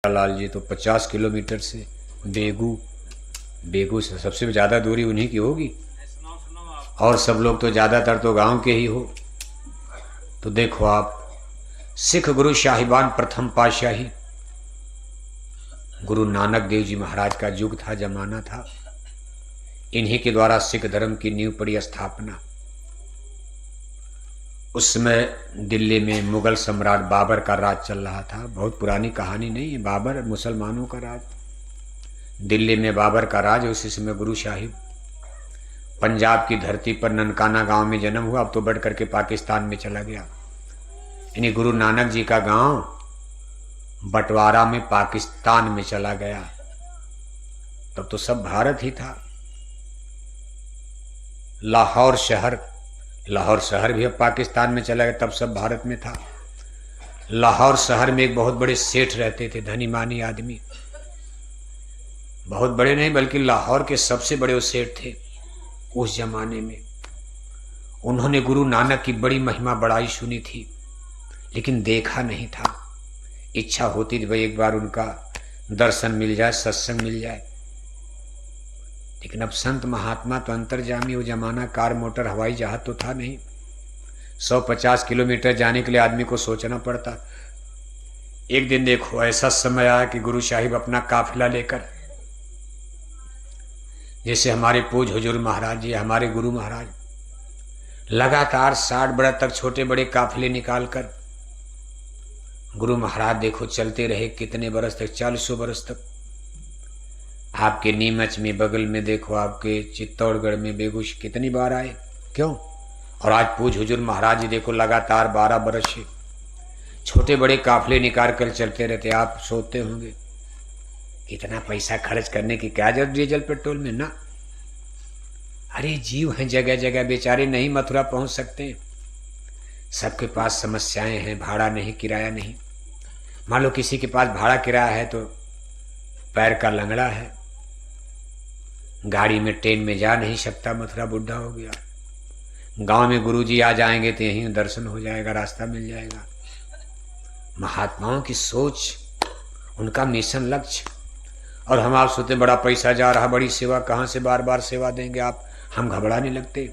लाल जी तो 50 किलोमीटर से बेगू बेगू से सबसे ज़्यादा दूरी उन्हीं की होगी और सब लोग तो ज़्यादातर तो गांव के ही हो। तो देखो आप, सिख गुरु शाहिबान प्रथम पातशाही गुरु नानक देव जी महाराज का युग था, जमाना था। इन्हीं के द्वारा सिख धर्म की नींव पड़ी, स्थापना। उस समय दिल्ली में मुगल सम्राट बाबर का राज चल रहा था। बहुत पुरानी कहानी नहीं है, बाबर मुसलमानों का राज, दिल्ली में बाबर का राज। उसी समय गुरु साहिब पंजाब की धरती पर ननकाना गांव में जन्म हुआ, अब तो बढ़ करके पाकिस्तान में चला गया। यानी गुरु नानक जी का गांव बंटवारा में पाकिस्तान में चला गया, तब तो सब भारत ही था। लाहौर शहर भी अब पाकिस्तान में चला गया, तब सब भारत में था। लाहौर शहर में एक बहुत बड़े सेठ रहते थे, धनी मानी आदमी, बहुत बड़े नहीं बल्कि लाहौर के सबसे बड़े वो सेठ थे उस जमाने में। उन्होंने गुरु नानक की बड़ी महिमा बड़ाई सुनी थी, लेकिन देखा नहीं था। इच्छा होती थी भाई एक बार उनका दर्शन मिल जाए, सत्संग मिल जाए, लेकिन अब संत महात्मा तो अंतर्जामी, वो जमाना कार मोटर हवाई जहाज तो था नहीं। 150 किलोमीटर जाने के लिए आदमी को सोचना पड़ता। एक दिन देखो ऐसा समय आया कि गुरु साहिब अपना काफिला लेकर, जैसे हमारे पूज हुजूर महाराज जी, हमारे गुरु महाराज लगातार 60 बरस तक छोटे बड़े काफिले निकालकर गुरु महाराज देखो चलते रहे। कितने बरस तक? 40 बरस तक। आपके नीमच में बगल में देखो, आपके चित्तौड़गढ़ में बेगूश कितनी बार आए, क्यों? और आज पूज हुजूर महाराज जी देखो लगातार 12 बरस से छोटे बड़े काफिले निकाल कर चलते रहते। आप सोचते होंगे इतना पैसा खर्च करने की क्या जरूरत डीजल पेट्रोल में ना। अरे जीव हैं जगह जगह, बेचारे नहीं मथुरा पहुंच सकते, सबके पास समस्याएं हैं, भाड़ा नहीं, किराया नहीं। मान लो किसी के पास भाड़ा किराया है तो पैर का लंगड़ा है, गाड़ी में ट्रेन में जा नहीं सकता, मथुरा बुढ़ा हो गया। गांव में गुरुजी आ जाएंगे तो यहीं दर्शन हो जाएगा, रास्ता मिल जाएगा। महात्माओं की सोच, उनका मिशन, लक्ष्य। और हम आप सोचते बड़ा पैसा जा रहा, बड़ी सेवा, कहाँ से बार बार सेवा देंगे आप, हम घबराने लगते।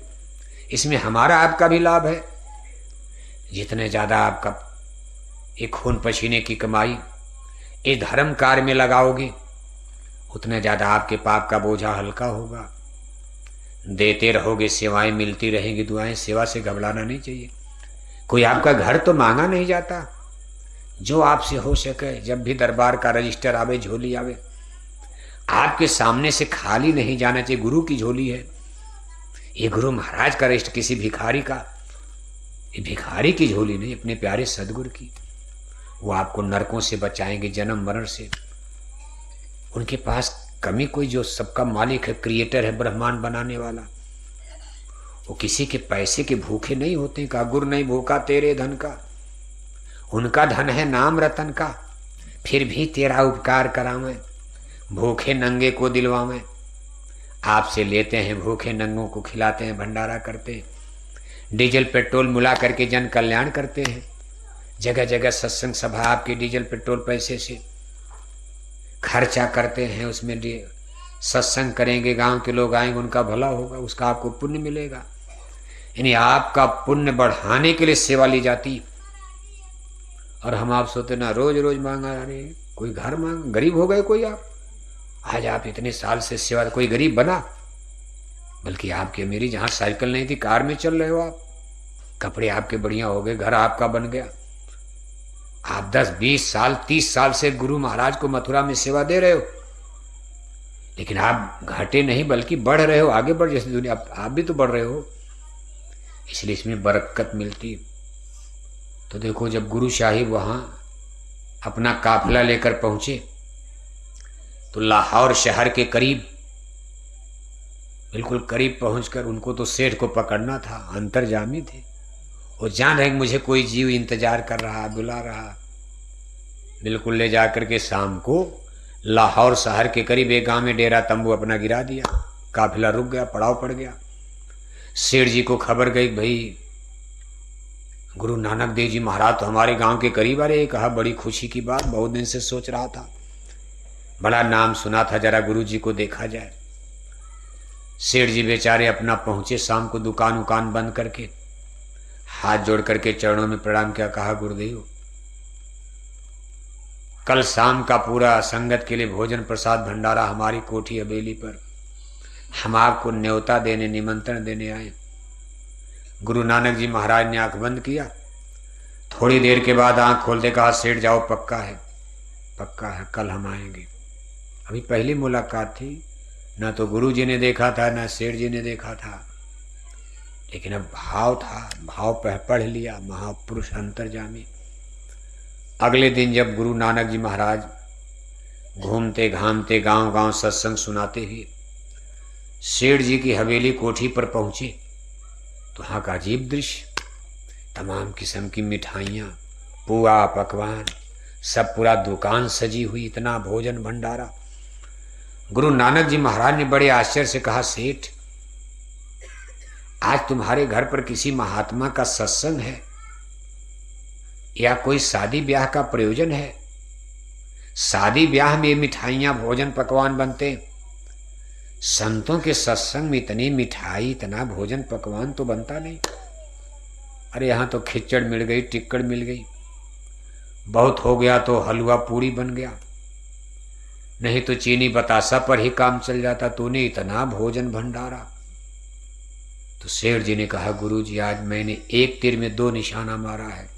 इसमें हमारा आपका भी लाभ है। जितने ज़्यादा आपका एक खून पसीने की कमाई इस धर्म कार्य में लगाओगे, उतने ज़्यादा आपके पाप का बोझा हल्का होगा। देते रहोगे, सेवाएं मिलती रहेंगी, दुआएं। सेवा से घबराना नहीं चाहिए। कोई आपका घर तो मांगा नहीं जाता, जो आपसे हो सके। जब भी दरबार का रजिस्टर आवे, झोली आवे, आपके सामने से खाली नहीं जाना चाहिए। गुरु की झोली है ये, गुरु महाराज का रजिस्टर, किसी भिखारी का, ये भिखारी की झोली नहीं, अपने प्यारे सदगुरु की। वो आपको नरकों से बचाएंगे, जन्म मरण से। उनके पास कमी कोई, जो सबका मालिक है, क्रिएटर है, ब्रह्मांड बनाने वाला, वो किसी के पैसे के भूखे नहीं होते। का गुर नहीं भूखा तेरे धन का, उनका धन है नाम रतन का। फिर भी तेरा उपकार करावें, भूखे नंगे को दिलवावें। आपसे लेते हैं, भूखे नंगों को खिलाते हैं, भंडारा करते हैं, डीजल पेट्रोल मिला करके जन कल्याण करते हैं। जगह जगह सत्संग सभा आपके डीजल पेट्रोल पैसे से खर्चा करते हैं, उसमें सत्संग करेंगे, गांव के लोग आएंगे, उनका भला होगा, उसका आपको पुण्य मिलेगा। यानी आपका पुण्य बढ़ाने के लिए सेवा ली जाती। और हम आप सोते ना रोज रोज मांगा, अरे कोई घर मांग, गरीब हो गए कोई आप? आज आप इतने साल से सेवा, कोई गरीब बना? बल्कि आपकी अमीरी, जहाँ साइकिल नहीं थी कार में चल रहे हो आप, कपड़े आपके बढ़िया हो गए, घर आपका बन गया। आप 10, 20 साल, 30 साल से गुरु महाराज को मथुरा में सेवा दे रहे हो, लेकिन आप घटे नहीं बल्कि बढ़ रहे हो, आगे बढ़। जैसे दुनिया आप भी तो बढ़ रहे हो, इसलिए इसमें बरकत मिलती। तो देखो जब गुरु साहिब वहाँ अपना काफिला लेकर पहुंचे तो लाहौर शहर के करीब, बिल्कुल करीब पहुंचकर, उनको तो सेठ को पकड़ना था, अंतर्जामी थे, वो जान रहे मुझे कोई जीव इंतजार कर रहा, बुला रहा। बिल्कुल ले जाकर के शाम को लाहौर शहर के करीब एक गांव में डेरा तंबू अपना गिरा दिया। काफिला रुक गया, पड़ाव पड़ गया। सेठ जी को खबर गई, भाई गुरु नानक देव जी महाराज तो हमारे गांव के करीब आ रहे। कहा बड़ी खुशी की बात, बहुत दिन से सोच रहा था। बड़ा नाम सुना था, जरा गुरु जी को देखा जाए। सेठ जी बेचारे अपना पहुंचे, शाम को दुकान उकान बंद करके हाथ जोड़ करके चरणों में प्रणाम किया, कहा गुरुदेव कल शाम का पूरा संगत के लिए भोजन प्रसाद भंडारा हमारी कोठी हवेली पर, हम आपको न्योता देने निमंत्रण देने आए। गुरु नानक जी महाराज ने आंख बंद किया, थोड़ी देर के बाद आंख खोलते कहा सेठ जाओ, पक्का है? पक्का है, कल हम आएंगे। अभी पहली मुलाकात थी, ना तो गुरु जी ने देखा था ना सेठ जी ने देखा था, लेकिन अब भाव था, भाव पढ़ लिया महापुरुष अंतर्जामी। अगले दिन जब गुरु नानक जी महाराज घूमते घामते गांव गांव सत्संग सुनाते हुए सेठ जी की हवेली कोठी पर पहुंचे तो वहाँ का अजीब दृश्य, तमाम किस्म की मिठाइयाँ, पुआ पकवान, सब पूरा दुकान सजी हुई, इतना भोजन भंडारा। गुरु नानक जी महाराज ने बड़े आश्चर्य से कहा सेठ आज तुम्हारे घर पर किसी महात्मा का सत्संग है या कोई शादी ब्याह का प्रयोजन है? शादी ब्याह में मिठाइयाँ भोजन पकवान बनते, संतों के सत्संग में इतनी मिठाई इतना भोजन पकवान तो बनता नहीं। अरे यहाँ तो खिचड़ मिल गई, टिक्कड़ मिल गई, बहुत हो गया तो हलवा पूरी बन गया, नहीं तो चीनी बतासा पर ही काम चल जाता, तूने इतना भोजन भंडारा। तो सेठ जी ने कहा गुरु जी आज मैंने एक तीर में दो निशाना मारा है।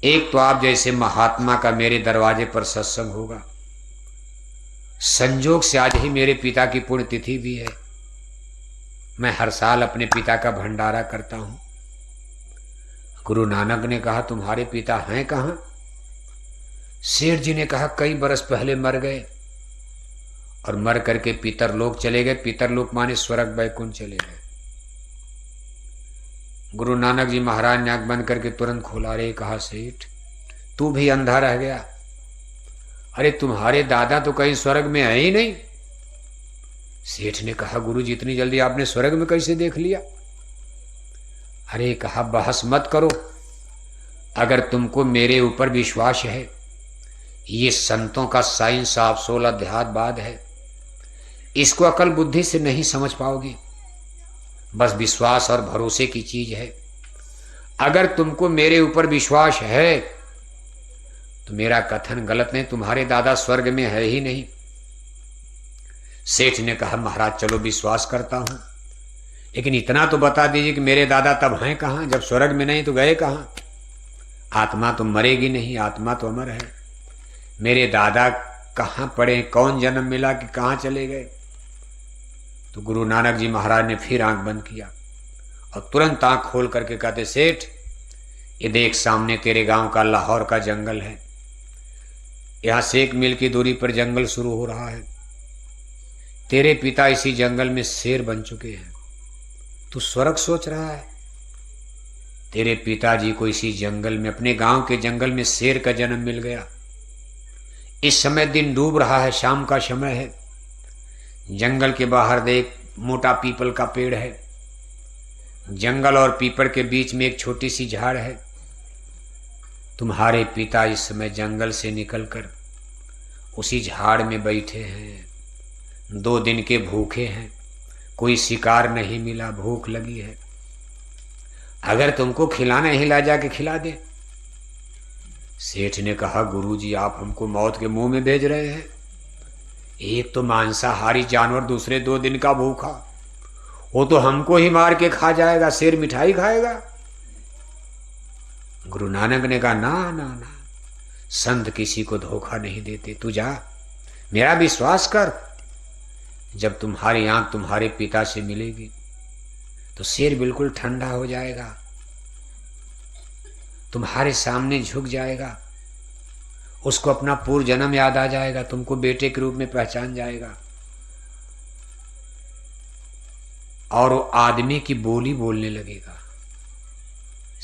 एक तो आप जैसे महात्मा का मेरे दरवाजे पर सत्संग होगा, संजोग से आज ही मेरे पिता की पुण्यतिथि भी है, मैं हर साल अपने पिता का भंडारा करता हूं। गुरु नानक ने कहा तुम्हारे पिता हैं कहाँ? सेठ जी ने कहा कई बरस पहले मर गए और मर करके पितरलोक चले गए। पितरलोक माने स्वर्ग वैकुंठ चले गए। गुरु नानक जी महाराज ने आंख बंद करके तुरंत खोला। रे कहा सेठ तू भी अंधा रह गया? अरे तुम्हारे दादा तो कहीं स्वर्ग में है ही नहीं। सेठ ने कहा गुरु जी इतनी जल्दी आपने स्वर्ग में कैसे देख लिया? अरे कहा बहस मत करो, अगर तुमको मेरे ऊपर विश्वास है, ये संतों का साइंस ऑफ 16 अध्यात्मवाद है, इसको अकल बुद्धि से नहीं समझ पाओगे, बस विश्वास और भरोसे की चीज है। अगर तुमको मेरे ऊपर विश्वास है तो मेरा कथन गलत नहीं, तुम्हारे दादा स्वर्ग में है ही नहीं। सेठ ने कहा महाराज चलो विश्वास करता हूं, लेकिन इतना तो बता दीजिए कि मेरे दादा तब हैं कहां? जब स्वर्ग में नहीं तो गए कहां? आत्मा तो मरेगी नहीं, आत्मा तो अमर है। मेरे दादा कहां पड़े, कौन जन्म मिला कि कहां चले गए? तो गुरु नानक जी महाराज ने फिर आंख बंद किया और तुरंत आंख खोल करके कहते सेठ ये देख सामने तेरे गांव का लाहौर का जंगल है, यहां से 1 मील की दूरी पर जंगल शुरू हो रहा है। तेरे पिता इसी जंगल में शेर बन चुके हैं, तू स्वर्ग सोच रहा है? तेरे पिताजी को इसी जंगल में, अपने गांव के जंगल में शेर का जन्म मिल गया। इस समय दिन डूब रहा है, शाम का समय है। जंगल के बाहर देख मोटा पीपल का पेड़ है, जंगल और पीपल के बीच में एक छोटी सी झाड़ है। तुम्हारे पिता इस समय जंगल से निकलकर उसी झाड़ में बैठे हैं, 2 दिन के भूखे हैं, कोई शिकार नहीं मिला, भूख लगी है। अगर तुमको खिलाना ही ला जाके खिला दे। सेठ ने कहा गुरुजी आप हमको मौत के मुंह में भेज रहे हैं। एक तो मांसाहारी जानवर, दूसरे 2 दिन का भूखा, वो तो हमको ही मार के खा जाएगा, शेर मिठाई खाएगा। गुरु नानक ने कहा ना ना ना, संत किसी को धोखा नहीं देते, तू जा, मेरा विश्वास कर। जब तुम्हारी आंख तुम्हारे पिता से मिलेगी तो शेर बिल्कुल ठंडा हो जाएगा, तुम्हारे सामने झुक जाएगा, उसको अपना पूर्व जन्म याद आ जाएगा, तुमको बेटे के रूप में पहचान जाएगा और वो आदमी की बोली बोलने लगेगा।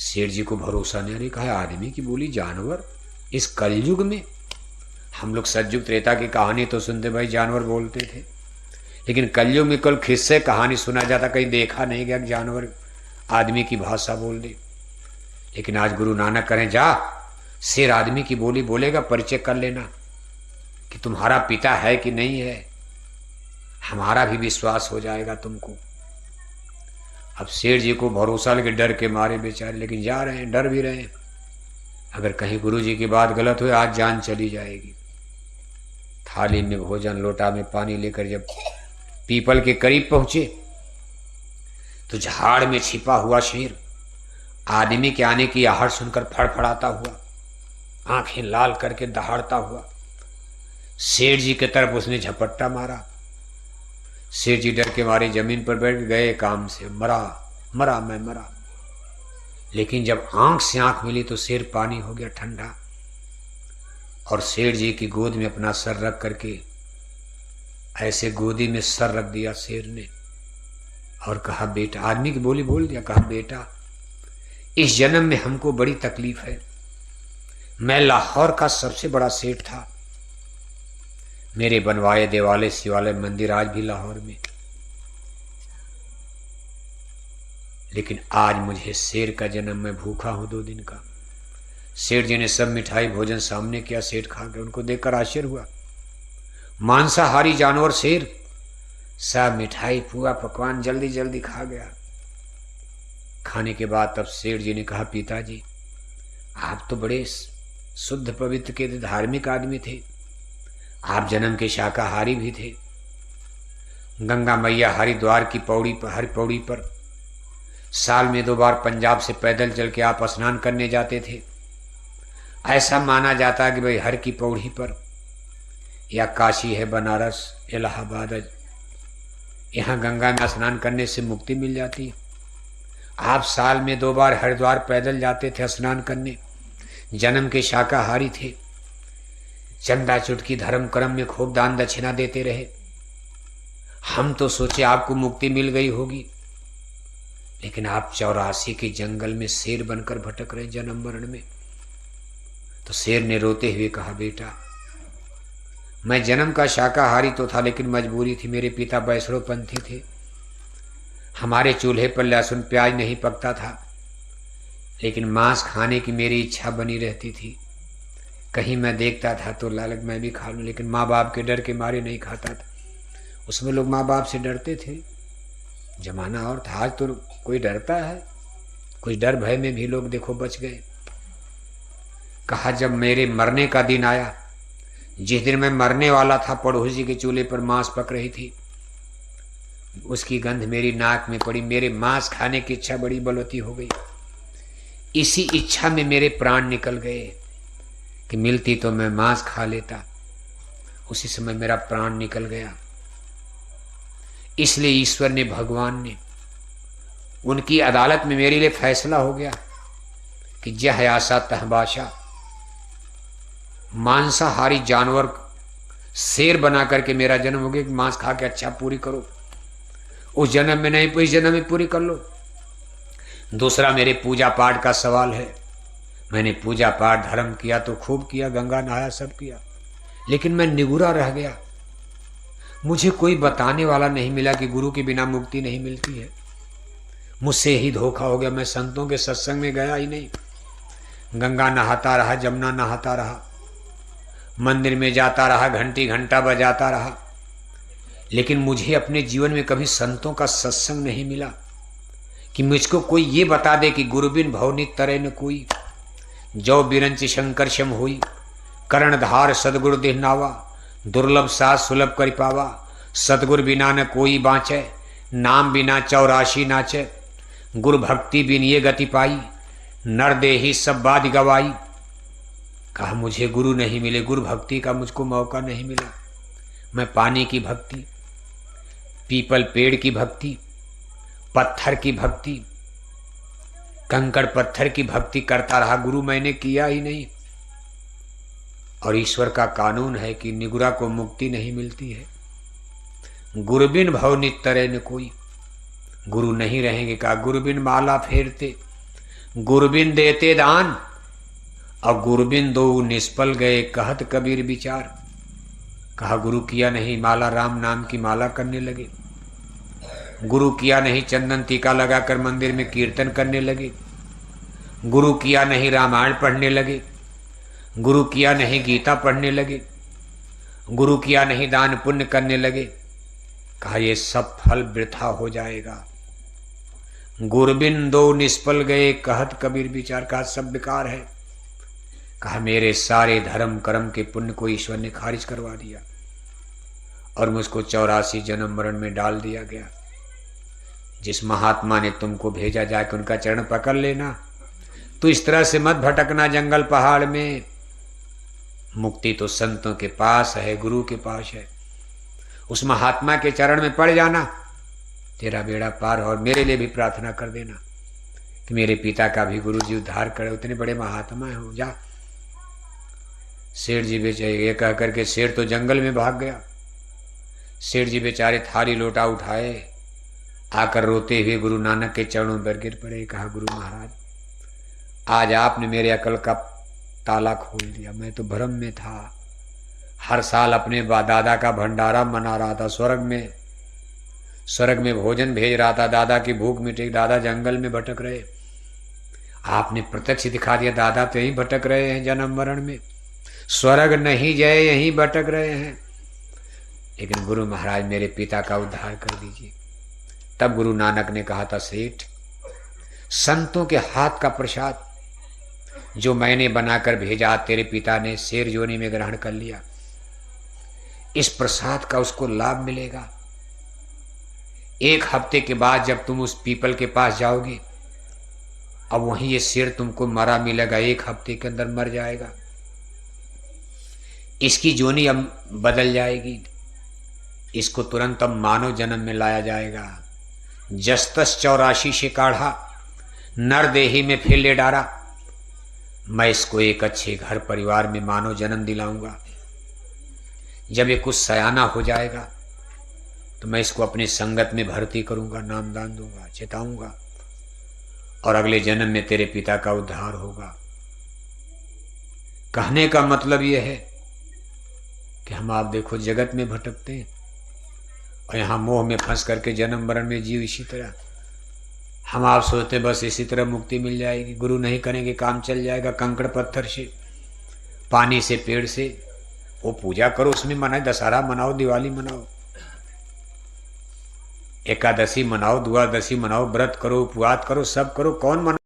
शेर जी को भरोसा नहीं, अरे कहा आदमी की बोली, जानवर इस कलयुग में? हम लोग सतयुग त्रेता की कहानी तो सुनते भाई जानवर बोलते थे, लेकिन कलयुग में कल खिस्से कहानी सुना जाता, कहीं देखा नहीं गया कि जानवर आदमी की भाषा बोल दे। लेकिन आज गुरु नानक करें जा, शेर आदमी की बोली बोलेगा, परिचय कर लेना कि तुम्हारा पिता है कि नहीं है, हमारा भी विश्वास हो जाएगा तुमको। अब सेठ जी को भरोसा लगे, डर के मारे बेचारे, लेकिन जा रहे हैं, डर भी रहे हैं, अगर कहीं गुरु जी की बात गलत हुई आज जान चली जाएगी। थाली में भोजन, लोटा में पानी लेकर जब पीपल के करीब पहुंचे तो झाड़ में छिपा हुआ शेर आदमी के आने की आहट सुनकर फड़फड़ाता हुआ, आंखें लाल करके दहाड़ता हुआ सेठ जी की तरफ उसने झपट्टा मारा। सेठ जी डर के मारे जमीन पर बैठ गए, काम से मरा मरा मैं मरा। लेकिन जब आंख से आंख मिली तो शेर पानी हो गया ठंडा, और सेठ जी की गोद में अपना सर रख करके ऐसे गोदी में सर रख दिया शेर ने और कहा बेटा, आदमी की बोली बोल दिया, कहा बेटा इस जन्म में हमको बड़ी तकलीफ है। मैं लाहौर का सबसे बड़ा सेठ था, मेरे बनवाए देवालय शिवालय मंदिर आज भी लाहौर में, लेकिन आज मुझे शेर का जन्म, मैं भूखा हूं 2 दिन का। सेठ जी ने सब मिठाई भोजन सामने किया, सेठ खा गए। उनको देखकर आश्चर्य हुआ, मांसाहारी जानवर शेर सब मिठाई पुआ पकवान जल्दी जल्दी खा गया। खाने के बाद तब सेठ जी ने कहा, पिताजी आप तो बड़े शुद्ध पवित्र के धार्मिक आदमी थे, आप जन्म के शाकाहारी भी थे। गंगा मैया हरिद्वार की पौड़ी पर, हर पौड़ी पर साल में 2 बार पंजाब से पैदल चल के आप स्नान करने जाते थे। ऐसा माना जाता है कि भाई हर की पौड़ी पर, या काशी है, बनारस, इलाहाबाद, यहाँ गंगा में स्नान करने से मुक्ति मिल जाती। आप साल में 2 बार हरिद्वार पैदल जाते थे स्नान करने, जन्म के शाकाहारी थे, चंदा चुटकी धर्म कर्म में खूब दान दक्षिणा देते रहे। हम तो सोचे आपको मुक्ति मिल गई होगी, लेकिन आप 84 के जंगल में शेर बनकर भटक रहे जन्म मरण में। तो शेर ने रोते हुए कहा, बेटा मैं जन्म का शाकाहारी तो था, लेकिन मजबूरी थी, मेरे पिता वैष्णवपंथी थे, हमारे चूल्हे पर लहसुन प्याज नहीं पकता था, लेकिन मांस खाने की मेरी इच्छा बनी रहती थी। कहीं मैं देखता था तो लालच मैं भी खा लूं, लेकिन माँ बाप के डर के मारे नहीं खाता था। उसमें लोग माँ बाप से डरते थे, जमाना और था। आज तो कोई डरता है, कुछ डर भय में भी लोग देखो बच गए। कहा जब मेरे मरने का दिन आया, जिस दिन मैं मरने वाला था, पड़ोसी के चूल्हे पर मांस पक रही थी, उसकी गंध मेरी नाक में पड़ी, मेरे मांस खाने की इच्छा बड़ी बलवती हो गई। इसी इच्छा में मेरे प्राण निकल गए कि मिलती तो मैं मांस खा लेता, उसी समय मेरा प्राण निकल गया। इसलिए ईश्वर ने, भगवान ने, उनकी अदालत में मेरे लिए फैसला हो गया कि जह आशा तह बाशा, मांसाहारी जानवर शेर बना करके मेरा जन्म हो गया कि मांस खा के अच्छा पूरी करो। उस जन्म में नहीं, इस जन्म में पूरी कर लो। दूसरा मेरे पूजा पाठ का सवाल है। मैंने पूजा पाठ धर्म किया तो खूब किया, गंगा नहाया, सब किया, लेकिन मैं निगुरा रह गया। मुझे कोई बताने वाला नहीं मिला कि गुरु के बिना मुक्ति नहीं मिलती है। मुझसे ही धोखा हो गया। मैं संतों के सत्संग में गया ही नहीं, गंगा नहाता रहा, जमुना नहाता रहा, मंदिर में जाता रहा, घंटी घंटा बजाता रहा, लेकिन मुझे अपने जीवन में कभी संतों का सत्संग नहीं मिला कि मुझको कोई ये बता दे कि गुरु बिन भवनी तरे न कोई, जो बिरंच शंकर शम हुई, कर्णधार सदगुरु देह नावा, दुर्लभ सास सुलभ कर पावा, सतगुरु बिना न कोई बाँचे, नाम बिना 84 नाचे, गुरु भक्ति बिन ये गति पाई, नर देही सब बात गवाई। कहा मुझे गुरु नहीं मिले, गुरु भक्ति का मुझको मौका नहीं मिला। मैं पानी की भक्ति, पीपल पेड़ की भक्ति, पत्थर की भक्ति, कंकड़ पत्थर की भक्ति करता रहा, गुरु मैंने किया ही नहीं। और ईश्वर का कानून है कि निगुरा को मुक्ति नहीं मिलती है। गुरु बिन भव नितरे न कोई, गुरु नहीं रहेंगे। कहा गुरु बिन माला फेरते, गुरु बिन देते दान, और गुरु बिन दो निष्फल गए, कहत कबीर विचार। कहा गुरु किया नहीं, माला राम नाम की माला करने लगे, गुरु किया नहीं, चंदन टीका लगाकर मंदिर में कीर्तन करने लगे, गुरु किया नहीं, रामायण पढ़ने लगे, गुरु किया नहीं, गीता पढ़ने लगे, गुरु किया नहीं दान पुण्य करने लगे। कहा ये सब फल वृथा हो जाएगा। गुरबिंदो निष्फल गए कहत कबीर विचार। कहा सब बेकार है। कहा मेरे सारे धर्म कर्म के पुण्य को ईश्वर ने खारिज करवा दिया और मुझको 84 जन्म मरण में डाल दिया गया। जिस महात्मा ने तुमको भेजा जाके उनका चरण पकड़ लेना। तो इस तरह से मत भटकना जंगल पहाड़ में। मुक्ति तो संतों के पास है, गुरु के पास है। उस महात्मा के चरण में पड़ जाना, तेरा बेड़ा पार। और मेरे लिए भी प्रार्थना कर देना कि मेरे पिता का भी गुरु जी उद्धार करे, उतने बड़े महात्मा हो। जा। सेठ जी बेचारे ये कह करके शेर तो जंगल में भाग गया। सेठ जी बेचारे थाली लोटा उठाए, आकर रोते हुए गुरु नानक के चरणों पर गिर पड़े। कहा गुरु महाराज आज आपने मेरे अकल का ताला खोल दिया। मैं तो भ्रम में था। हर साल अपने दादा का भंडारा मना रहा था। स्वर्ग में भोजन भेज रहा था। दादा की भूख मिटे। दादा जंगल में भटक रहे। आपने प्रत्यक्ष दिखा दिया दादा तो यहीं भटक रहे हैं जन्म मरण में। स्वर्ग नहीं गए, यहीं भटक रहे हैं। लेकिन गुरु महाराज मेरे पिता का उद्धार कर दीजिए। तब गुरु नानक ने कहा था सेठ, संतों के हाथ का प्रसाद जो मैंने बनाकर भेजा तेरे पिता ने शेर योनि में ग्रहण कर लिया। इस प्रसाद का उसको लाभ मिलेगा। 1 हफ्ते के बाद जब तुम उस पीपल के पास जाओगे, अब वहीं ये शेर तुमको मरा मिलेगा। 1 हफ्ते के अंदर मर जाएगा। इसकी जोनी अब बदल जाएगी। इसको तुरंत अब मानव जन्म में लाया जाएगा। जस्तस 84 से काढ़ा, नर देही में फिर ले डारा। मैं इसको एक अच्छे घर परिवार में मानव जन्म दिलाऊंगा। जब ये कुछ सयाना हो जाएगा तो मैं इसको अपनी संगत में भर्ती करूंगा, नाम दान दूंगा, चेताऊंगा, और अगले जन्म में तेरे पिता का उद्धार होगा। कहने का मतलब यह है कि हम आप देखो जगत में भटकते हैं और यहाँ मोह में फंस करके जन्म मरण में जीव इसी तरह। हम आप सोचते बस इसी तरह मुक्ति मिल जाएगी, गुरु नहीं करेंगे काम चल जाएगा। कंकड़ पत्थर से, पानी से, पेड़ से, वो पूजा करो, उसमें मनाओ, दशहरा मनाओ, दिवाली मनाओ, एकादशी मनाओ, द्वादशी मनाओ, व्रत करो, उपवास करो, सब करो। कौन मना